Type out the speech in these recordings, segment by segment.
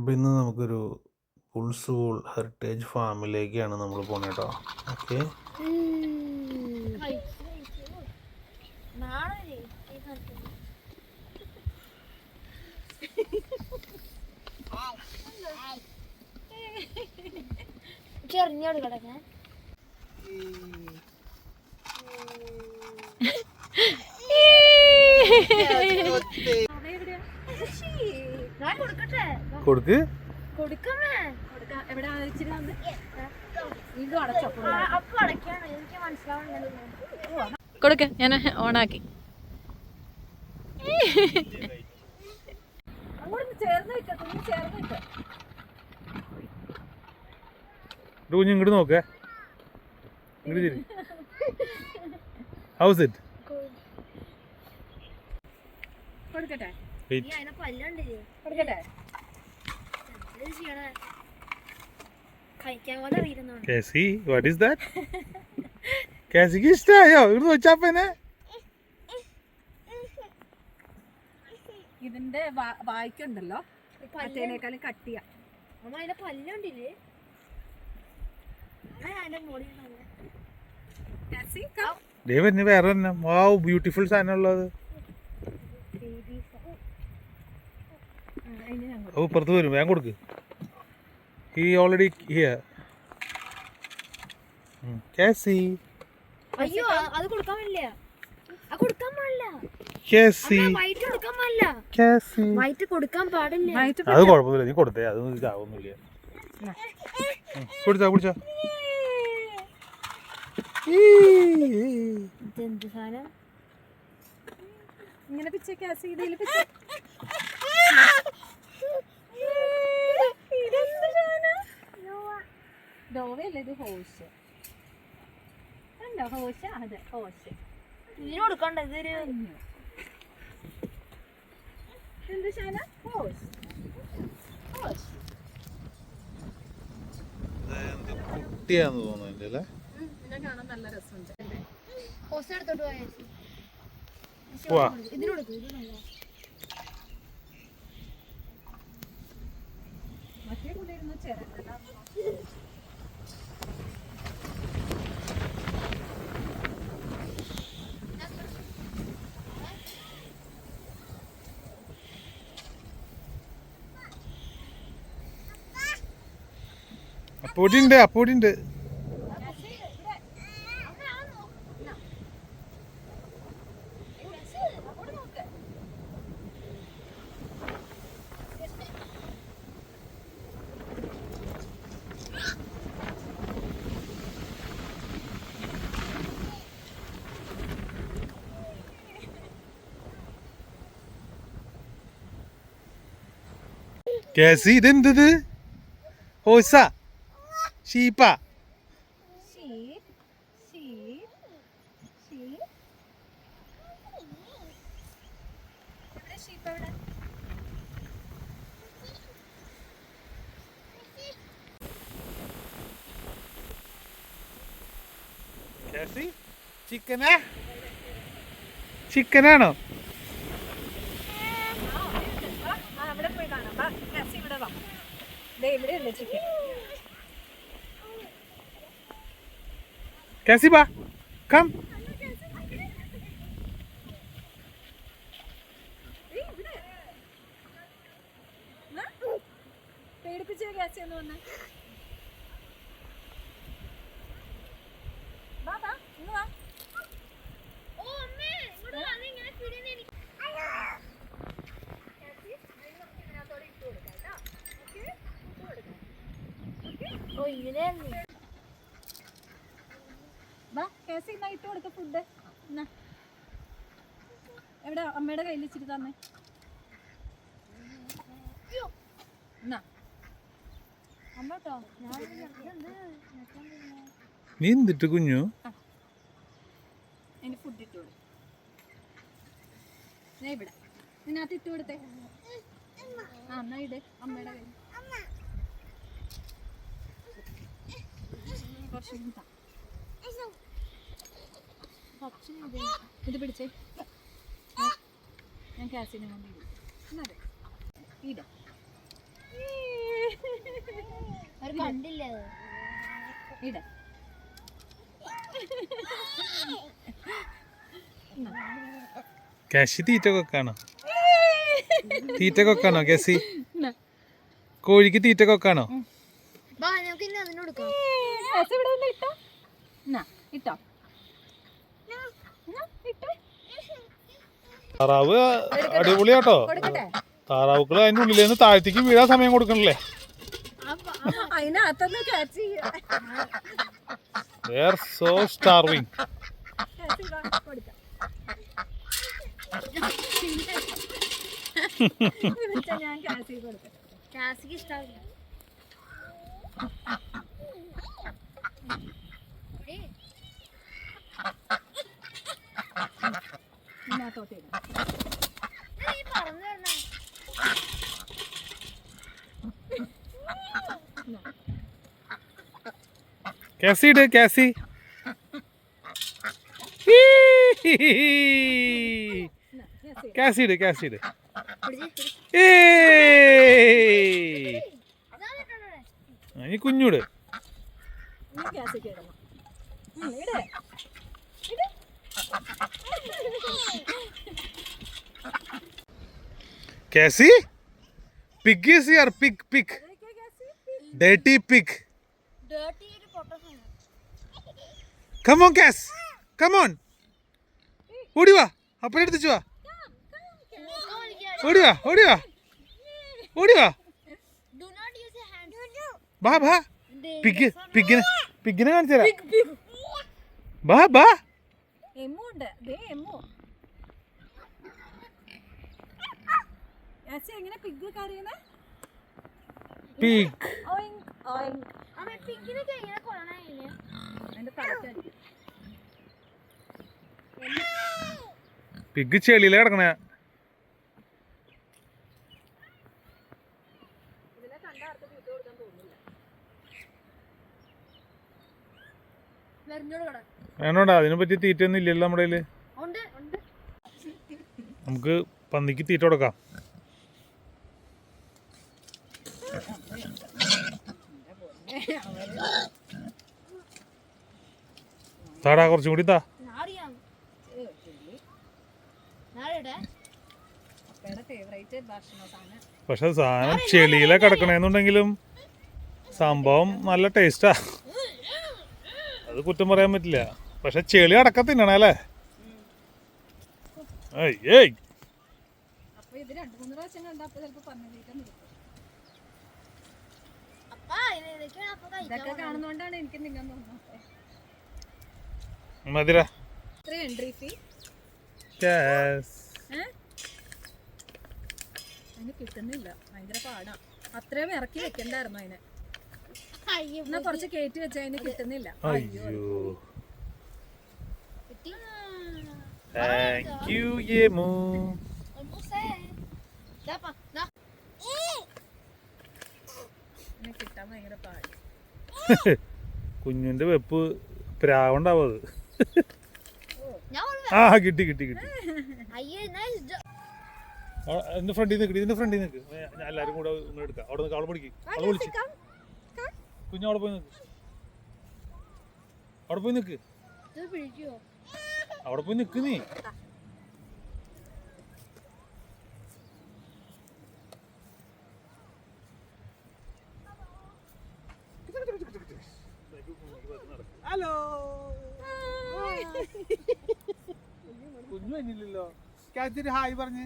അപ്പോൾ ഇന്ന് നമുക്കൊരു പുൾസൂൾ ഹെറിറ്റേജ് ഫാമിലേക്കാണ് നമ്മൾ പോണേ കേട്ടോ. ഓക്കെ, ചെറിഞ്ഞോട് കിടക്കാൻ കൊടുക്ക്. കൊടുക്ക, ഞാൻ ഓണാക്കി. കുഞ്ഞ് ഇങ്ങോട്ട് നോക്കേ, ഇങ്ങോട്ട് തിരി. House it? കൊടുക്കട്ടെ, കേസി, വാട്ട് ഈസ് ദാറ്റ്? കേസിക്ക് ഇഷ്ടമായോ? ഇങ്ങോട്ട് നോച്ചാപ്പനെ. ഇതിന്റെ വായിക്കുണ്ടല്ലോ മറ്റേനേക്കാളും കട്ടിയ. അതിന്റെ പല്ലുണ്ടില്ലേ? ദേവന് വേറെ തന്നെ വാവ് ബ്യൂട്ടിഫുൾ സാധനം ഉള്ളത്. ഓ പുറത്ത് വരും, വേഗം കൊടുക്ക്. He already here. കേസി, അയ്യോ അത് കൊടുക്കാൻ പറ്റില്ല, അത് കൊടുക്കാൻ പാടില്ല. കേസി, വൈറ്റ് കൊടുക്കാൻ പാടില്ല. കേസി, വൈറ്റ് കൊടുക്കാൻ പാടില്ല. അത് കുഴപ്പമില്ല, നീ കൊടുത്തേ, അതൊന്നും ഇതാവൊന്നുമില്ല. കുടിച്ചാ കുടിച്ചാ. എന്ത് സാധനം ഇങ്ങനെ പിച്ച കാസി, ഇതിൽ പിച്ച. ഡോവയല്ലേ ഇത്? ഹോസ് ഉണ്ടോ? ഹോസ്, അതെ ഹോസ്. ഇതിന് കൊടുക്കണ്ട, ഇതൊരു എന്ത് സാധനം? ഹോസ്. ഹോസ് കുട്ടിയാന്ന് തോന്നുന്നു അല്ലേ? ഇതിനെ കാണാൻ നല്ല രസമുണ്ട്. ഹോസ് എടുത്തോട്ട് പോയാ വാ. ഇതിന് കൊടുക്കും. ഇത് നല്ല മറ്റേ കൂടെ ഇരുന്ന് ചേരണ്ടല്ലോ. അപ്പൂടിണ്ട്, അപ്പൂടിണ്ട്. കേസി, ഇതെന്തത്? ഹോസാ? ഷീപ്പാ? കേസി, ചിക്കനാ? ചിക്കനാണോ? അവിടെ പോയി കാണാം. കാസി ഇവിടെ വാ. ഇവിടെയുണ്ട് ചിക്കൻ. കേസി ബാ, കം. പേടിപ്പിച്ച കാസി ഒന്ന് വന്നേ. വാ വാ, ഇങ്ങ് വാ. ഓ അമ്മേ, ഇങ്ങോട്ട് വാ, നീ ഇങ്ങനെ പിടിയെന്ന് എനിക്ക്. ഓ ഇങ്ങനെയായിരുന്നു. വാ കേസി, എന്നാ ഇട്ട് കൊടുക്ക ഫുഡ്. എന്നാ എവിടെ അമ്മയുടെ കയ്യിൽ ഇച്ചിരി തന്നെ. എന്നാ അമ്മട്ടോ, നീ എന്തിട്ട് കുഞ്ഞു? അതിന് ഫുഡ് ഇട്ട് കൊടുക്കും. ഞാൻ ഇവിടെ ഇതിനകത്ത് ഇട്ട് കൊടുത്തേ. ആ എന്നാ ഇട് അമ്മയുടെ കയ്യിൽ. കുറച്ച് ഇത് പിടിച്ചേ. ഞാൻ കാസിനെ കൊണ്ട് ഇടും. ഇട അവർ കണ്ടില്ല അത്. ഇട കാശി തീറ്റ കൊക്കാണോ? തീറ്റ കൊക്കാണോ കാശി? കോഴിക്ക് തീറ്റ കൊക്കാണോ? വാ നമുക്ക് ഇന്ന് അതിന് കൊടുക്കാം. ഇവിടെ വന്ന് ഇട്ടോ. ഇട്ടോ ഇട്ടോ. താറാവ് അടിപൊളിയാട്ടോ. കൊടുക്കട്ടെ. താറാവുക്കള് അതിന്റെ ഉള്ളിൽ നിന്ന് താഴത്തേക്ക് വീഴാൻ സമയം കൊടുക്കണല്ലേ? അതിനകത്തൊന്ന് ക്യാച്ച് ചെയ്യാം. They are so starving. ഞാൻ ക്യാച്ച് കൊടുക്കാം. കാസിക്ക് ഇഷ്ടാവില്ല. ഇതിനകത്തോട്ട് ഇടാം. നീ പറഞ്ഞു തരണേ. കാസി ഇട് കാസി. കാസി ഇട് കാസി ഇട്. ഇനി കുഞ്ഞുട്. ഇനി ക്യാച്ചൊക്കെ ഇടണം. ഇട്. Cassie? Pig is here. Pig. Dirty pig. Dirty ഒരു പൊട്ടസാണ്. Come on, Cass. Come on. ഓടി വാ. അപ്പനെ എടുത്തിച്ചു വാ. ഓടി വാ. Do not use your hands. ബാ. പിഗിനെ കാണിച്ചു തരാം. ബാ. എമ്മു ഉണ്ട്. ദേ എമ്മു. ക്യാച്ച് എങ്ങനെ പിഗ് കറിയുന്നേ? പിഗ്. അമ്മ പിഗിനൊക്കെ എങ്ങനെ കൊല്ലണേ? അതിന്റെ തലക്കടി. പിഗ് ചെളിയില കിടക്കണേ. ഇതിനെ കണ്ട ആർക്കും തീറ്റ കൊടുക്കാൻ തോന്നില്ല. വെറുഞ്ഞോട് കട. വേണോടാ, അതിനെ പറ്റി തീറ്റ ഒന്നും ഇല്ലല്ലോ നമ്മുടെ കയ്യില്. ഉണ്ട്. നമുക്ക് പന്നിക്ക് തീറ്റ കൊടുക്കാം. താടാ കുറച്ചും കൂടി താ. അറിയാം. അപ്പയുടെ ഫേവറേറ്റ് ഭക്ഷണമാണ്. പക്ഷെ സാധനം ചെളിയില കിടക്കണേന്നുണ്ടെങ്കിലും സംഭവം നല്ല ടേസ്റ്റാ. അത് കുറ്റം പറയാൻ പറ്റില്ല. പക്ഷെ ചെളി അടക്കം തിന്നണേ അല്ലേ? ഏയ് അപ്പൊ ഇത് 2-3 പ്രാവശ്യം കണ്ടപ്പോ ചിലപ്പോ പന്നിക്കാൻ നിർത്തും. ഇതൊക്കെ കാണുന്നോണ്ടാണ് എനിക്ക് നിങ്ങൾ തോന്നുന്നത്. മതിര. എൻട്രി ഫീ അതിന് കിട്ടുന്നില്ല. ഭയങ്കര പാടാ. അത്രയും ഇറക്കി വെക്കണ്ടായിരുന്നു അതിനെ. എന്നാ കുറച്ച് കയറ്റി വെച്ച അതിന് കിട്ടുന്നില്ല. Thank you, Yemu. കിട്ടാൻ ഭയങ്കര പാട്. കുഞ്ഞിന്റെ വെപ്പ് പ്രാവുണ്ടാവും അത്. കിട്ടി. ഇതിന്റെ ഫ്രണ്ടിൽ നിൽക്ക്. ഞാൻ എല്ലാരും കൂടെ ഒന്ന് എടുക്കാം. അവിടെ നിൽക്ക്. അവളെ പിടിക്ക്. അവളെ വിളിച്ചു. കുഞ്ഞു അവിടെ പോയി നിൽക്ക്. അവിടെ പോയി നിൽക്ക് നീ. ഹലോ. കുഞ്ഞു വന്നില്ലല്ലോ. കാത്തിരി ഹായ് പറഞ്ഞ്.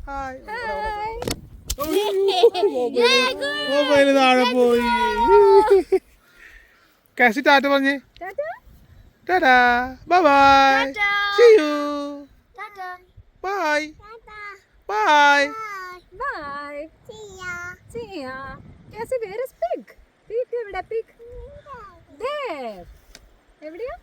ഹായ്. മൊബൈല് താഴെ പോയി. കാശി ടാറ്റ പറഞ്ഞേ. Tata. Bye. See you. Bye. Bye. See ya. Cassie, where is pig? Pig എവിടെ? Pig there. എവിടെയാ?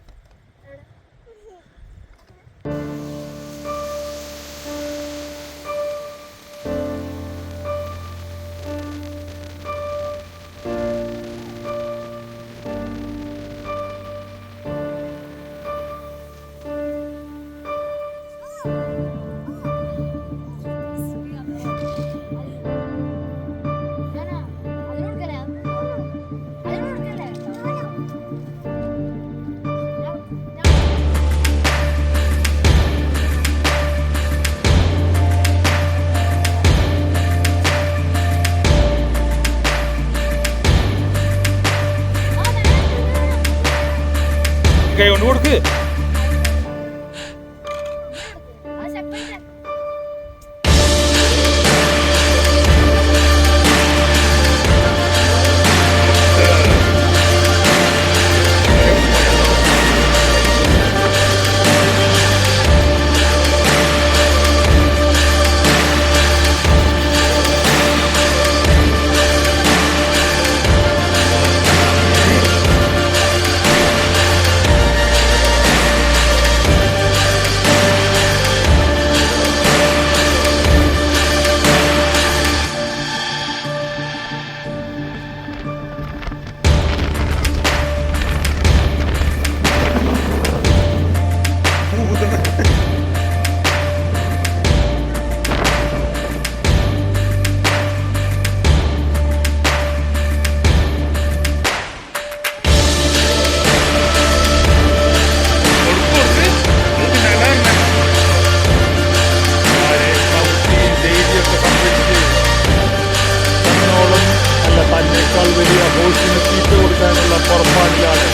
കൈ കൊണ്ട് കൊടുക്ക്. തന്നേക്കാൾ വലിയ ഹോഴ്സിന് തീറ്റ കൊടുക്കാനുള്ള പുറപ്പാടിലാണ്.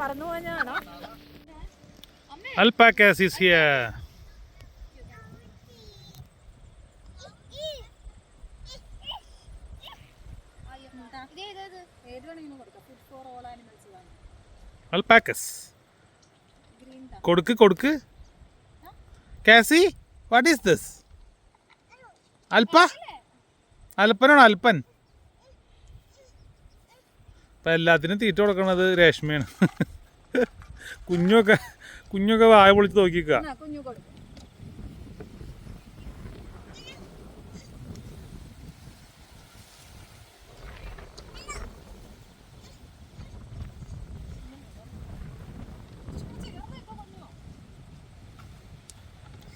പറന്നു പോഞ്ഞാണോ? Alpacas is here. ഏത് വേണമെങ്കിലും കൊടുക്കാം. ഫുഡ് ഫോർ ഓൾ ആനിമൽസ് ആണ്. Alpacas. കൊടുക്ക്. Cassie, what is this? അൽപ്പനാണോ? അൽപ്പൻ. ഇപ്പം എല്ലാത്തിനും തീറ്റ കൊടുക്കണത് രേഷ്മയാണ്. കുഞ്ഞൊക്കെ വായ പൊളിച്ച് നോക്കിക്ക. കുഞ്ഞു കൊടുക്കും.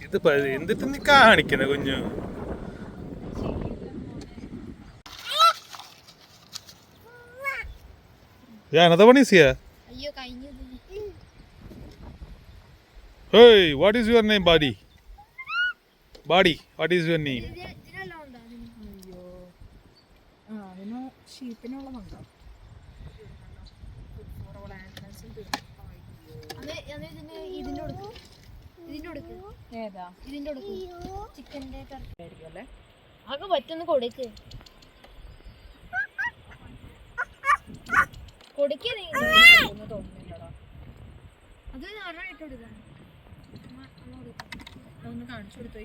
ഇത് എന്തിട്ട് നീ കാണിക്കണ കുഞ്ഞു? Another one is here. Hey, what is your name, Buddy? What is your name? അയ്യോ, അതിന് ഷീപ്പിനുള്ളതുണ്ടോ? Food for all animals. ഏതാ? ചിക്കൻ്റെ ആയിരിക്കും അല്ലേ? ആകെ പറ്റുന്ന കൊടുക്ക്. തോന്നുന്നില്ലടാ. അത് ഒരെണ്ണം ഇട്ട് കൊടുക്കാം. ഒന്ന് കാണിച്ചു കൊടുത്തോ.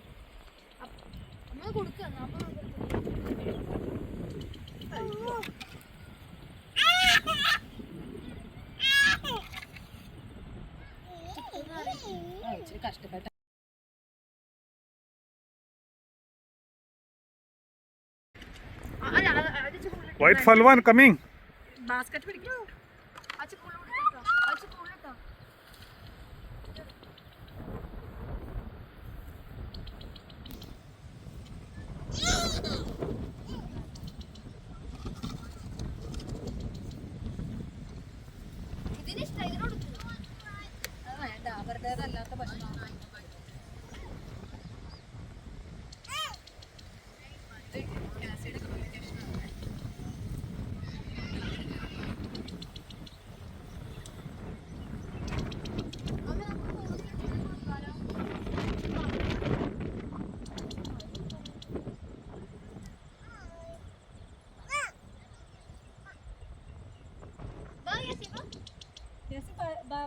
അമ്മ കൊടുക്കുക. കഷ്ടപ്പെട്ട White falcon coming. ബാസ്ക്കറ്റ് പിടിക്കോ. വേണ്ട, അവരുടേതല്ലാത്ത ഭക്ഷണം.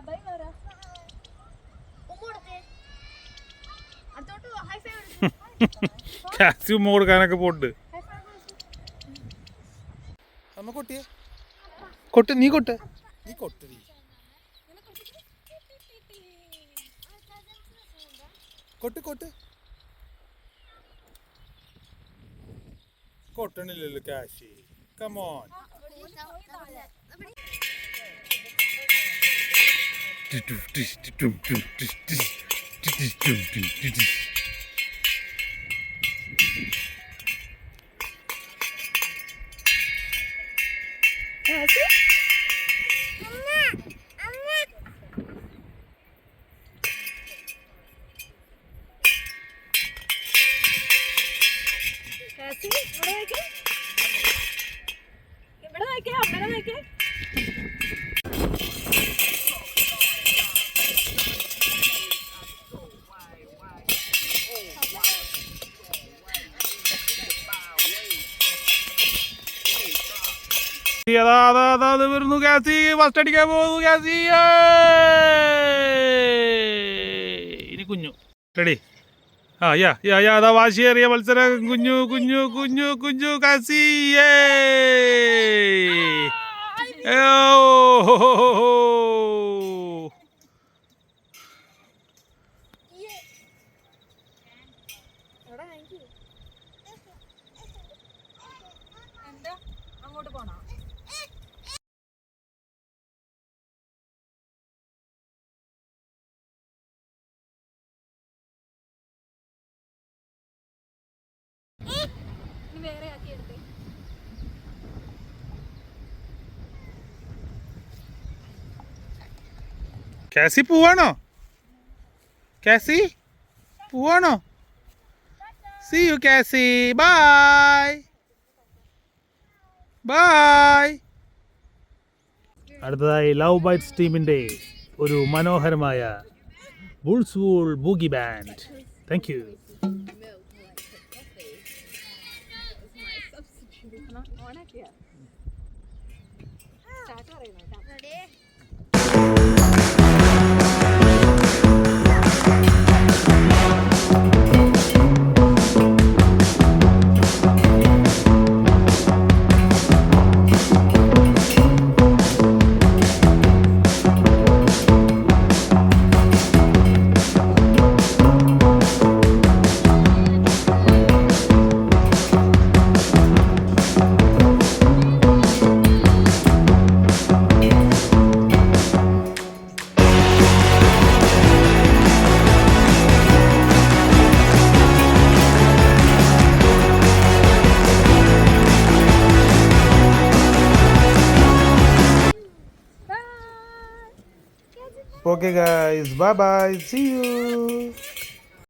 ബൈ പറ. കാസി ഉമ്മ കൊടുക്കാനൊക്കെ പോട്ട്. അമ്മ കൊട്ടിയേ കൊട്ട്, നീ കൊട്ട്, നീ കൊട്ട്, നീ കൊട്ട് കൊട്ട്. കൊട്ടണില്ലല്ലോ കാശി. കമോൺ. കാസി, ഇവിടെ നോക്കിയേ, അമ്മനെ നോക്കിയേ. വരുന്നു കാസി, ഫസ്റ്റ് അടിക്കാൻ പോകുന്നു കാസി. ഇനി കുഞ്ഞു റെഡി. ആ യാ യാ യാ അതാ വാശിയേറിയ മത്സരം. കുഞ്ഞു കുഞ്ഞു കുഞ്ഞു കുഞ്ഞു കാസി. എന്താ അങ്ങോട്ട് പോണോ? ഇനി വേറെ ആക്കി എടുത്തേ. കാസി പോവാണോ? കാസി പോവാണോ? See you Kasi. Bye bye. അടുത്തതായി ലവ് ബൈറ്റ്സ് ടീമിന്റെ ഒരു മനോഹരമായ ബുൾസ്വൂൾ ബൂഗി ബാൻഡ്. Thank you. ഓണാക്കിയാ സ്റ്റാർട്ട് പറയുന്നു കേട്ടോ. Okay guys, bye bye, see you.